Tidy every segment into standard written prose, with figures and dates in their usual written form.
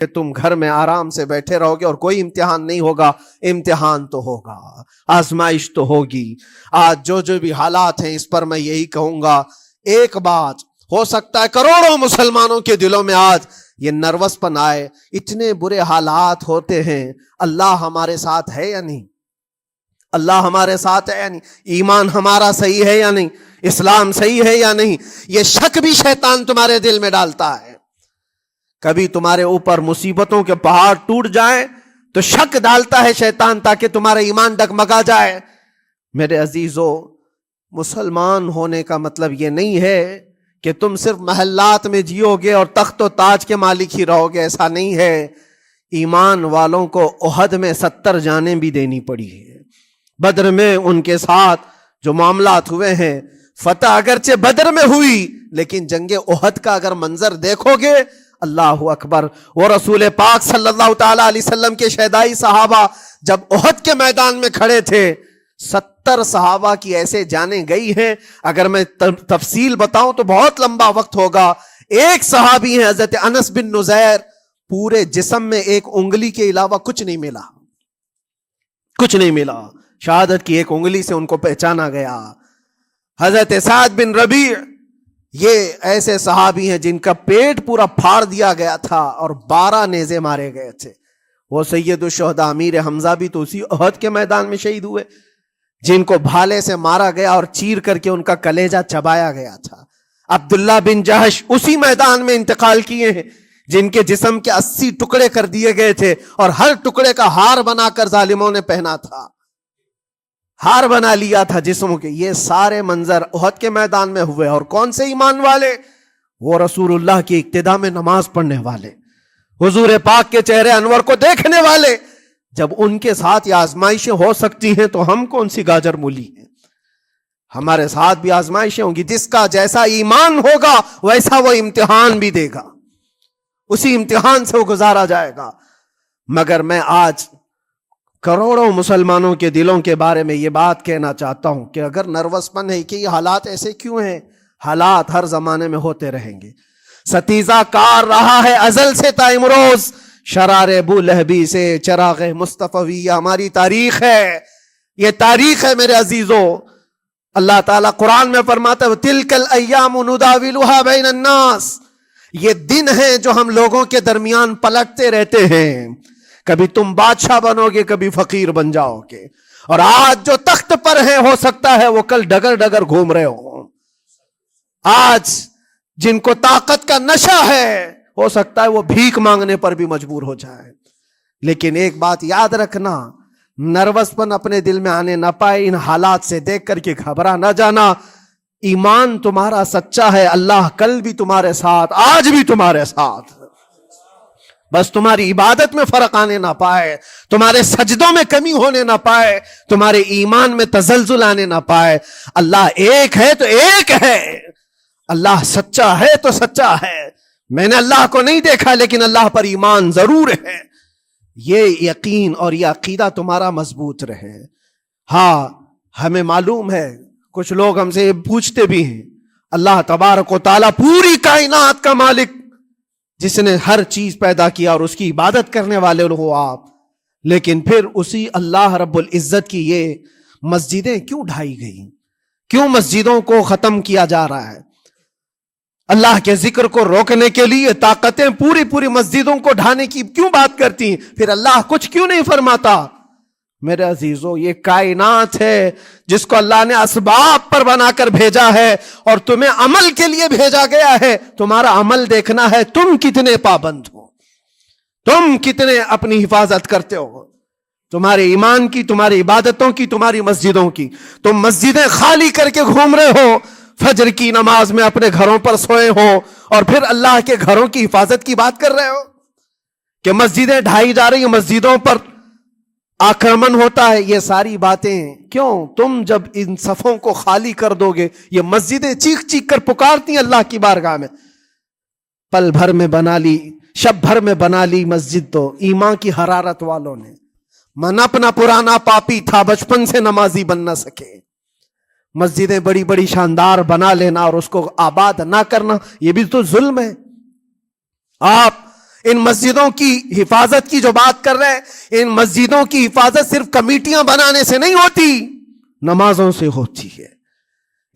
کہ تم گھر میں آرام سے بیٹھے رہو گے اور کوئی امتحان نہیں ہوگا. امتحان تو ہوگا, آزمائش تو ہوگی. آج جو بھی حالات ہیں اس پر میں یہی کہوں گا, ایک بات ہو سکتا ہے کروڑوں مسلمانوں کے دلوں میں آج یہ نروس پن آئے, اتنے برے حالات ہوتے ہیں, اللہ ہمارے ساتھ ہے یا نہیں؟ اللہ ہمارے ساتھ ہے یا نہیں؟ ایمان ہمارا صحیح ہے یا نہیں؟ اسلام صحیح ہے یا نہیں؟ یہ شک بھی شیطان تمہارے دل میں ڈالتا ہے. کبھی تمہارے اوپر مصیبتوں کے پہاڑ ٹوٹ جائیں تو شک ڈالتا ہے شیطان تاکہ تمہارا ایمان ڈگمگا جائے. میرے عزیزو, مسلمان ہونے کا مطلب یہ نہیں ہے کہ تم صرف محلات میں جیو گے اور تخت و تاج کے مالک ہی رہو گے, ایسا نہیں ہے. ایمان والوں کو احد میں 70 جانیں بھی دینی پڑی ہے. بدر میں ان کے ساتھ جو معاملات ہوئے ہیں, فتح اگرچہ بدر میں ہوئی لیکن جنگ احد کا اگر منظر دیکھو گے, اللہ اکبر. وہ رسول پاک صلی اللہ تعالی علیہ وسلم کے شہدائی صحابہ جب احد کے میدان میں کھڑے تھے, 70 صحابہ کی ایسے جانیں گئی ہیں, اگر میں تفصیل بتاؤں تو بہت لمبا وقت ہوگا. ایک صحابی ہیں حضرت انس بن نزیر, پورے جسم میں ایک انگلی کے علاوہ کچھ نہیں ملا, کچھ نہیں ملا. شہادت کی ایک انگلی سے ان کو پہچانا گیا. حضرت سعد بن ربیع, یہ ایسے صحابی ہیں جن کا پیٹ پورا پھاڑ دیا گیا تھا اور 12 نیزے مارے گئے تھے. وہ سید الشہداء امیر حمزہ بھی تو اسی احد کے میدان میں شہید ہوئے, جن کو بھالے سے مارا گیا اور چیر کر کے ان کا کلیجہ چبایا گیا تھا. عبداللہ بن جہش اسی میدان میں انتقال کیے ہیں, جن کے جسم کے 80 ٹکڑے کر دیے گئے تھے اور ہر ٹکڑے کا ہار بنا کر ظالموں نے پہنا تھا, ہار بنا لیا تھا جسموں کے. یہ سارے منظر احد کے میدان میں ہوئے. اور کون سے ایمان والے؟ وہ رسول اللہ کی اقتداء میں نماز پڑھنے والے, حضور پاک کے چہرے انور کو دیکھنے والے. جب ان کے ساتھ یہ آزمائشیں ہو سکتی ہیں تو ہم کون سی گاجر مولی ہیں؟ ہمارے ساتھ بھی آزمائشیں ہوں گی. جس کا جیسا ایمان ہوگا ویسا وہ امتحان بھی دے گا, اسی امتحان سے وہ گزارا جائے گا. مگر میں آج کروڑوں مسلمانوں کے دلوں کے بارے میں یہ بات کہنا چاہتا ہوں کہ اگر نروس پن ہے کہ یہ حالات ایسے کیوں ہیں, حالات ہر زمانے میں ہوتے رہیں گے. ستیزہ کار رہا ہے ازل سے تا امروز, شرار ابو لہبی سے چراغ مصطفی. ہماری تاریخ ہے, یہ تاریخ ہے میرے عزیزو. اللہ تعالیٰ قرآن میں فرماتا ہے تِلْكَ الْأَيَّامُ نُدَاوِلُهَا بَيْنَ النَّاسِ, یہ دن ہیں جو ہم لوگوں کے درمیان پلٹتے رہتے ہیں. کبھی تم بادشاہ بنو گے, کبھی فقیر بن جاؤ گے. اور آج جو تخت پر ہیں ہو سکتا ہے وہ کل ڈگر ڈگر گھوم رہے ہوں. آج جن کو طاقت کا نشہ ہے ہو سکتا ہے وہ بھیک مانگنے پر بھی مجبور ہو جائے. لیکن ایک بات یاد رکھنا, نروس پن اپنے دل میں آنے نہ پائے. ان حالات سے دیکھ کر کے گھبرا نہ جانا. ایمان تمہارا سچا ہے, اللہ کل بھی تمہارے ساتھ, آج بھی تمہارے ساتھ. بس تمہاری عبادت میں فرق آنے نہ پائے, تمہارے سجدوں میں کمی ہونے نہ پائے, تمہارے ایمان میں تزلزل آنے نہ پائے. اللہ ایک ہے تو ایک ہے, اللہ سچا ہے تو سچا ہے. میں نے اللہ کو نہیں دیکھا لیکن اللہ پر ایمان ضرور ہے. یہ یقین اور یہ عقیدہ تمہارا مضبوط رہے. ہاں ہمیں معلوم ہے, کچھ لوگ ہم سے پوچھتے بھی ہیں, اللہ تبارک و تعالیٰ پوری کائنات کا مالک جس نے ہر چیز پیدا کیا اور اس کی عبادت کرنے والے ہو آپ, لیکن پھر اسی اللہ رب العزت کی یہ مسجدیں کیوں ڈھائی گئی, کیوں مسجدوں کو ختم کیا جا رہا ہے؟ اللہ کے ذکر کو روکنے کے لیے طاقتیں پوری مسجدوں کو ڈھانے کی کیوں بات کرتی ہیں, پھر اللہ کچھ کیوں نہیں فرماتا؟ میرے عزیزو, یہ کائنات ہے جس کو اللہ نے اسباب پر بنا کر بھیجا ہے اور تمہیں عمل کے لیے بھیجا گیا ہے. تمہارا عمل دیکھنا ہے, تم کتنے پابند ہو, تم کتنے اپنی حفاظت کرتے ہو, تمہارے ایمان کی, تمہاری عبادتوں کی, تمہاری مسجدوں کی. تم مسجدیں خالی کر کے گھوم رہے ہو, فجر کی نماز میں اپنے گھروں پر سوئے ہو اور پھر اللہ کے گھروں کی حفاظت کی بات کر رہے ہو کہ مسجدیں ڈھائی جا رہی ہیں, مسجدوں پر آکرمن ہوتا ہے. یہ ساری باتیں کیوں؟ تم جب ان صفوں کو خالی کر دو گے, یہ مسجدیں چیخ چیخ کر پکارتی ہیں اللہ کی بارگاہ میں. پل بھر میں بنا لی, شب بھر میں بنا لی مسجد تو ایمان کی حرارت والوں نے. من اپنا پرانا پاپی تھا, بچپن سے نمازی بن نہ سکے. مسجدیں بڑی بڑی شاندار بنا لینا اور اس کو آباد نہ کرنا, یہ بھی تو ظلم ہے. آپ ان مسجدوں کی حفاظت کی جو بات کر رہے ہیں، ان مسجدوں کی حفاظت صرف کمیٹیاں بنانے سے نہیں ہوتی، نمازوں سے ہوتی ہے،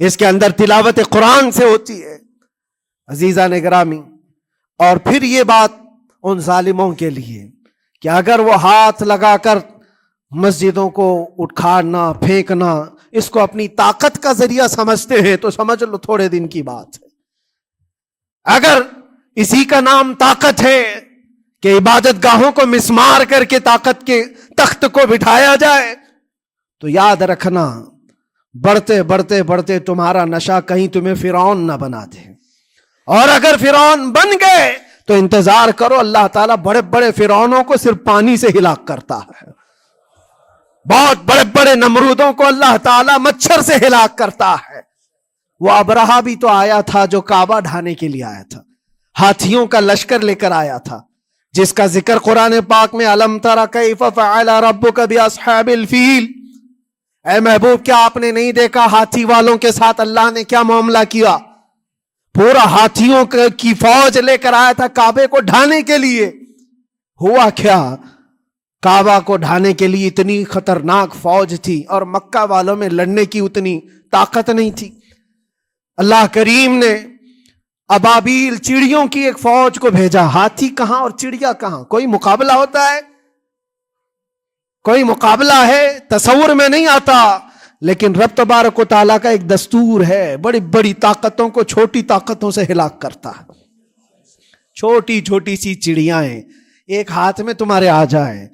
اس کے اندر تلاوت قرآن سے ہوتی ہے۔ عزیزان گرامی، اور پھر یہ بات ان ظالموں کے لیے کہ اگر وہ ہاتھ لگا کر مسجدوں کو اٹھانا پھینکنا اس کو اپنی طاقت کا ذریعہ سمجھتے ہیں تو سمجھ لو تھوڑے دن کی بات ہے۔ اگر اسی کا نام طاقت ہے کہ عبادت گاہوں کو مسمار کر کے طاقت کے تخت کو بٹھایا جائے، تو یاد رکھنا بڑھتے بڑھتے بڑھتے تمہارا نشہ کہیں تمہیں فرعون نہ بنا دے، اور اگر فرعون بن گئے تو انتظار کرو، اللہ تعالیٰ بڑے بڑے فرعونوں کو صرف پانی سے ہلاک کرتا ہے، بہت بڑے بڑے نمرودوں کو اللہ تعالیٰ مچھر سے ہلاک کرتا ہے۔ وہ ابرہہ بھی تو آیا تھا جو کعبہ ڈھانے کے لیے آیا تھا، ہاتھیوں کا لشکر لے کر آیا تھا، جس کا ذکر قرآن پاک میں الم تر کیف فعل ربک باصحاب الفیل، اے محبوب کیا آپ نے نہیں دیکھا ہاتھی والوں کے ساتھ اللہ نے کیا معاملہ کیا؟ پورا ہاتھیوں کی فوج لے کر آیا تھا کعبے کو ڈھانے کے لیے، ہوا کیا؟ کعبہ کو ڈھانے کے لیے اتنی خطرناک فوج تھی اور مکہ والوں میں لڑنے کی اتنی طاقت نہیں تھی۔ اللہ کریم نے ابابیل چڑیوں کی ایک فوج کو بھیجا، ہاتھی کہاں اور چڑیا کہاں؟ کوئی مقابلہ ہوتا ہے؟ کوئی مقابلہ ہے؟ تصور میں نہیں آتا، لیکن رب تبارک و تعالیٰ کا ایک دستور ہے، بڑی بڑی طاقتوں کو چھوٹی طاقتوں سے ہلاک کرتا ہے۔ چھوٹی چھوٹی سی چڑیاں ایک ہاتھ میں تمہارے آ جائے،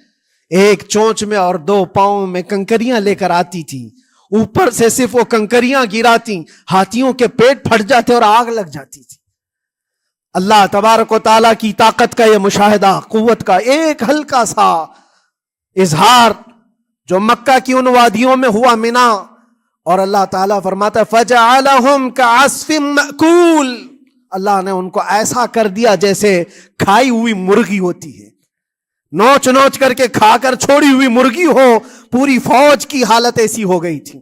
ایک چونچ میں اور دو پاؤں میں کنکریاں لے کر آتی تھی، اوپر سے صرف وہ کنکریاں گراتی، ہاتھیوں کے پیٹ پھٹ جاتے اور آگ لگ جاتی تھی۔ اللہ تبارک و تعالیٰ کی طاقت کا یہ مشاہدہ، قوت کا ایک ہلکا سا اظہار جو مکہ کی ان وادیوں میں ہوا منا، اور اللہ تعالیٰ فرماتا ہے فَجَعَلَهُمْ كَعَصْفٍ مَأْكُولٍ، اللہ نے ان کو ایسا کر دیا جیسے کھائی ہوئی مرغی ہوتی ہے، نوچ نوچ کر کے کھا کر چھوڑی ہوئی مرغی ہو، پوری فوج کی حالت ایسی ہو گئی تھی۔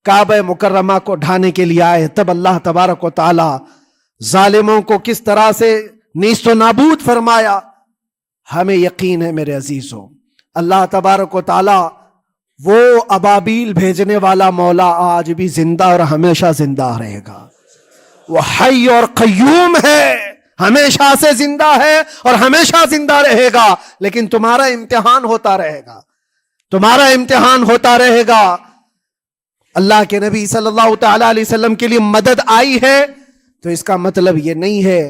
کعبہ مکرمہ کو ڈھانے کے لیے آئے، تب اللہ تبارک و تعالی ظالموں کو کس طرح سے نیست و نابود فرمایا۔ ہمیں یقین ہے میرے عزیزوں، اللہ تبارک و تعالی وہ ابابیل بھیجنے والا مولا آج بھی زندہ اور ہمیشہ زندہ رہے گا۔ وہ حی اور قیوم ہے، ہمیشہ سے زندہ ہے اور ہمیشہ زندہ رہے گا، لیکن تمہارا امتحان ہوتا رہے گا، تمہارا امتحان ہوتا رہے گا۔ اللہ کے نبی صلی اللہ تعالی علیہ وسلم کے لیے مدد آئی ہے تو اس کا مطلب یہ نہیں ہے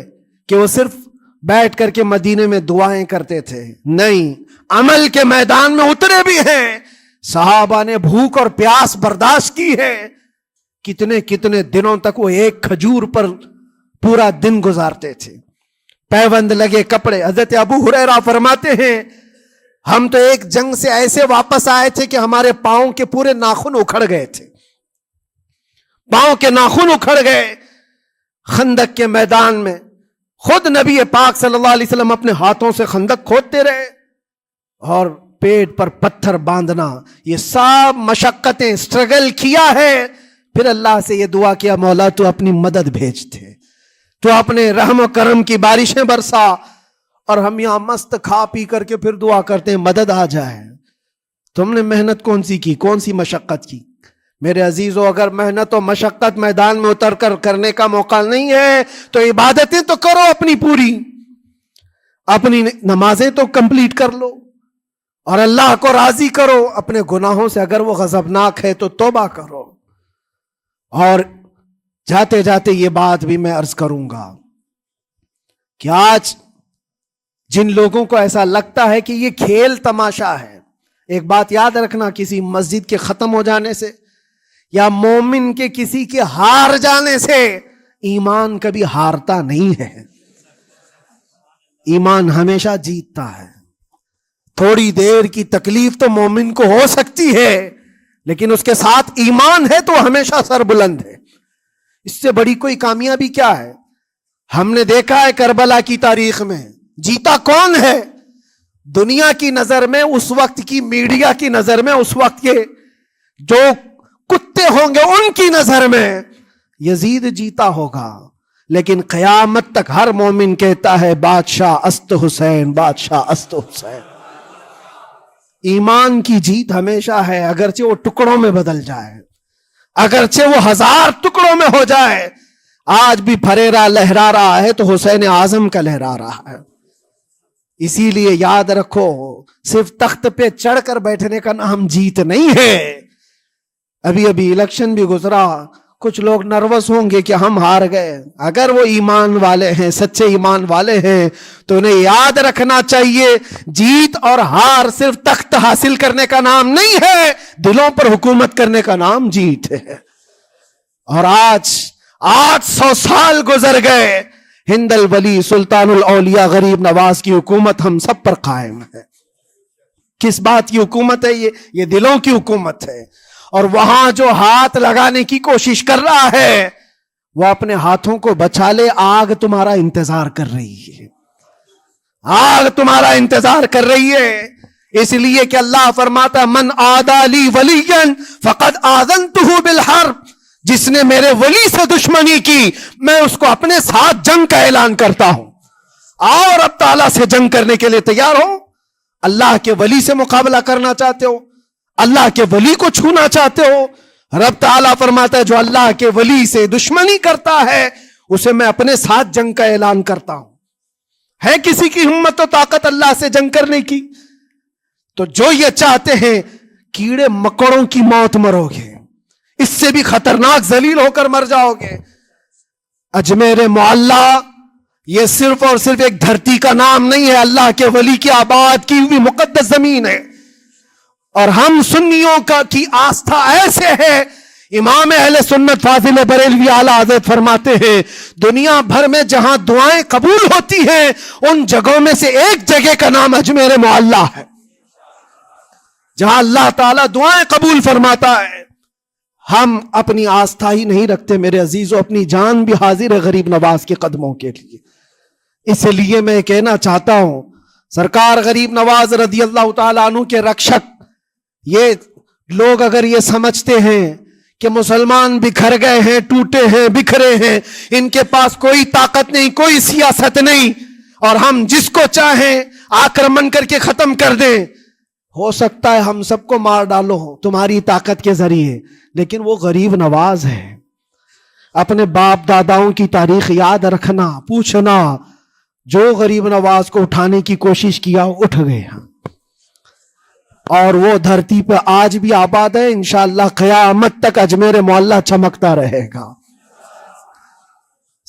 کہ وہ صرف بیٹھ کر کے مدینے میں دعائیں کرتے تھے، نہیں، عمل کے میدان میں اترے بھی ہیں۔ صحابہ نے بھوک اور پیاس برداشت کی ہے، کتنے کتنے دنوں تک وہ ایک کھجور پر پورا دن گزارتے تھے، پیوند لگے کپڑے۔ حضرت ابو ہریرہ فرماتے ہیں ہم تو ایک جنگ سے ایسے واپس آئے تھے کہ ہمارے پاؤں کے پورے ناخن اکھڑ گئے تھے، پاؤں کے ناخن اکھڑ گئے۔ خندق کے میدان میں خود نبی پاک صلی اللہ علیہ وسلم اپنے ہاتھوں سے خندق کھودتے رہے، اور پیٹ پر پتھر باندھنا، یہ سب مشقتیں، سٹرگل کیا ہے، پھر اللہ سے یہ دعا کیا مولا تو اپنی مدد بھیج دے، تو اپنے رحم و کرم کی بارشیں برسا۔ اور ہم یہاں مست کھا پی کر کے پھر دعا کرتے ہیں مدد آ جائے۔ تم نے محنت کون سی کی، کون سی مشقت کی؟ میرے عزیزو، اگر محنت و مشقت میدان میں اتر کر کرنے کا موقع نہیں ہے تو عبادتیں تو کرو اپنی پوری، اپنی نمازیں تو کمپلیٹ کر لو اور اللہ کو راضی کرو۔ اپنے گناہوں سے اگر وہ غضبناک ہے تو توبہ کرو۔ اور جاتے جاتے یہ بات بھی میں عرض کروں گا کہ آج جن لوگوں کو ایسا لگتا ہے کہ یہ کھیل تماشا ہے، ایک بات یاد رکھنا، کسی مسجد کے ختم ہو جانے سے یا مومن کے کسی کے ہار جانے سے ایمان کبھی ہارتا نہیں ہے، ایمان ہمیشہ جیتتا ہے۔ تھوڑی دیر کی تکلیف تو مومن کو ہو سکتی ہے، لیکن اس کے ساتھ ایمان ہے تو ہمیشہ سر بلند ہے۔ اس سے بڑی کوئی کامیابی کیا ہے؟ ہم نے دیکھا ہے کربلا کی تاریخ میں جیتا کون ہے؟ دنیا کی نظر میں، اس وقت کی میڈیا کی نظر میں، اس وقت کے جو کتے ہوں گے ان کی نظر میں یزید جیتا ہوگا، لیکن قیامت تک ہر مومن کہتا ہے بادشاہ است حسین، بادشاہ است حسین۔ ایمان کی جیت ہمیشہ ہے، اگرچہ وہ ٹکڑوں میں بدل جائے، اگرچہ وہ 1000 ٹکڑوں میں ہو جائے۔ آج بھی پھریرا لہرا رہا ہے تو حسین اعظم کا لہرا رہا ہے۔ اسی لیے یاد رکھو، صرف تخت پہ چڑھ کر بیٹھنے کا نام جیت نہیں ہے۔ ابھی الیکشن بھی گزرا، کچھ لوگ نروس ہوں گے کہ ہم ہار گئے۔ اگر وہ ایمان والے ہیں، سچے ایمان والے ہیں، تو انہیں یاد رکھنا چاہیے جیت اور ہار صرف تخت حاصل کرنے کا نام نہیں ہے، دلوں پر حکومت کرنے کا نام جیت ہے۔ اور آج 800 سال گزر گئے، ہند الولی سلطان الاولیاء غریب نواز کی حکومت ہم سب پر قائم ہے۔ کس بات کی حکومت ہے یہ دلوں کی حکومت ہے۔ اور وہاں جو ہاتھ لگانے کی کوشش کر رہا ہے وہ اپنے ہاتھوں کو بچا لے، آگ تمہارا انتظار کر رہی ہے، آگ تمہارا انتظار کر رہی ہے۔ اس لیے کہ اللہ فرماتا من عادی لی ولیا فقد آذنتہ بالحرب، جس نے میرے ولی سے دشمنی کی میں اس کو اپنے ساتھ جنگ کا اعلان کرتا ہوں۔ اور اب تعالیٰ سے جنگ کرنے کے لیے تیار ہو؟ اللہ کے ولی سے مقابلہ کرنا چاہتے ہو؟ اللہ کے ولی کو چھونا چاہتے ہو؟ رب تعالیٰ فرماتا ہے جو اللہ کے ولی سے دشمنی کرتا ہے اسے میں اپنے ساتھ جنگ کا اعلان کرتا ہوں۔ ہے کسی کی ہمت و طاقت اللہ سے جنگ کرنے کی؟ تو جو یہ چاہتے ہیں کیڑے مکڑوں کی موت مرو گے، اس سے بھی خطرناک ذلیل ہو کر مر جاؤ گے۔ اجمیر معلیٰ یہ صرف اور صرف ایک دھرتی کا نام نہیں ہے، اللہ کے ولی کی آباد کی ہوئی مقدس زمین ہے۔ اور ہم سنیوں کی آستھا ایسے ہے، امام اہل سنت فاضل بریلوی اعلیٰ حضرت فرماتے ہیں دنیا بھر میں جہاں دعائیں قبول ہوتی ہیں ان جگہوں میں سے ایک جگہ کا نام اجمیر معلیٰ ہے، جہاں اللہ تعالیٰ دعائیں قبول فرماتا ہے۔ ہم اپنی آستھا ہی نہیں رکھتے میرے عزیزوں، اپنی جان بھی حاضر ہے غریب نواز کے قدموں کے لیے۔ اس لیے میں کہنا چاہتا ہوں سرکار غریب نواز رضی اللہ تعالیٰ عنہ کے رکشک، یہ لوگ اگر یہ سمجھتے ہیں کہ مسلمان بکھر گئے ہیں، ٹوٹے ہیں، بکھرے ہیں، ان کے پاس کوئی طاقت نہیں، کوئی سیاست نہیں، اور ہم جس کو چاہیں آکرمن کر کے ختم کر دیں، ہو سکتا ہے ہم سب کو مار ڈالو تمہاری طاقت کے ذریعے، لیکن وہ غریب نواز ہے۔ اپنے باپ داداؤں کی تاریخ یاد رکھنا، پوچھنا، جو غریب نواز کو اٹھانے کی کوشش کیا اٹھ گئے ہیں، اور وہ دھرتی پہ آج بھی آباد ہے۔ انشاءاللہ قیامت تک اجمیر معلیٰ چمکتا رہے گا۔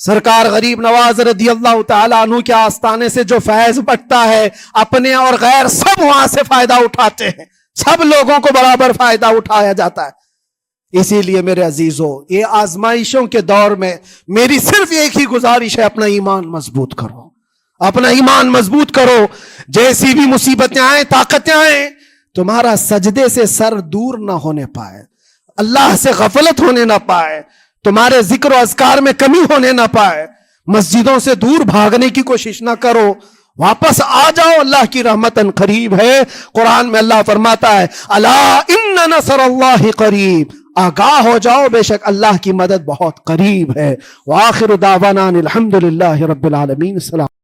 سرکار غریب نواز رضی اللہ تعالیٰ عنہ کے آستانے سے جو فیض بٹتا ہے، اپنے اور غیر سب وہاں سے فائدہ اٹھاتے ہیں، سب لوگوں کو برابر فائدہ اٹھایا جاتا ہے۔ اسی لیے میرے عزیزوں، یہ آزمائشوں کے دور میں میری صرف ایک ہی گزارش ہے، اپنا ایمان مضبوط کرو، اپنا ایمان مضبوط کرو۔ جیسی بھی مصیبتیں آئیں، طاقتیں آئیں، تمہارا سجدے سے سر دور نہ ہونے پائے، اللہ سے غفلت ہونے نہ پائے، تمہارے ذکر و اذکار میں کمی ہونے نہ پائے، مسجدوں سے دور بھاگنے کی کوشش نہ کرو، واپس آ جاؤ، اللہ کی رحمت قریب ہے۔ قرآن میں اللہ فرماتا ہے الا ان نصر اللہ قریب، آگاہ ہو جاؤ بے شک اللہ کی مدد بہت قریب ہے۔ وآخر دعوانا الحمدللہ رب العالمین۔ السلام۔